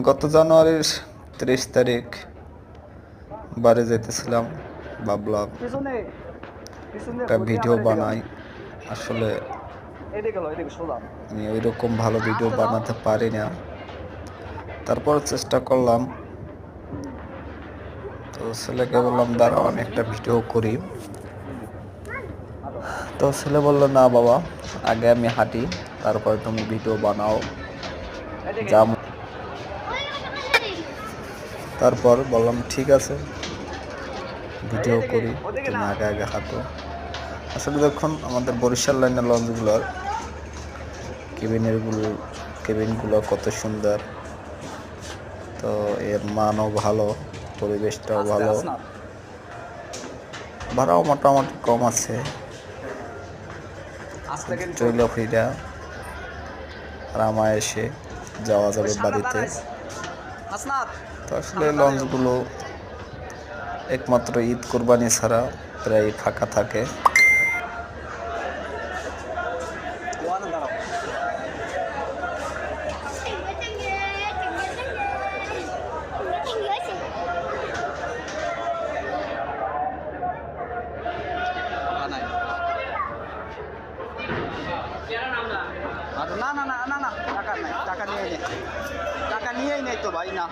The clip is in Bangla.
গত জানুয়ারির 30 তারিখ বাড়ি যেতেছিলাম, ভাবলাম পিছনে পিছনে একটা ভিডিও বানাই। আসলে এদিকে সোজা আমি ওইরকম ভালো ভিডিও বানাতে পারি না, তারপর চেষ্টা করলাম। তো ছেলেকে বললাম দাঁড়াও আমি একটা ভিডিও করি। তো ছেলে বললো না বাবা, আগে আমি হাঁটি, তারপর তুমি ভিডিও বানাও। যা তারপর বললাম ঠিক আছে, ভিডিও করি, তুমি আগে আগে হাঁটো। আসলে দেখুন আমাদের বরিশাল লাইনের লঞ্চগুলোর কেবিনগুলো কত সুন্দর, তো এর মানও ভালো, পরিবেশটাও ভালো, ভাড়াও মোটামুটি কম আছে। চইলা ফিরা রামায় এসে যাওয়া যাবে বাড়িতে। তো আসলে লঞ্চগুলো একমাত্র ঈদ কোরবানি ছাড়া প্রায় ফাঁকা থাকে। না না না না না টাকা নাই, টাকা নিয়েই নেই তো ভাই, না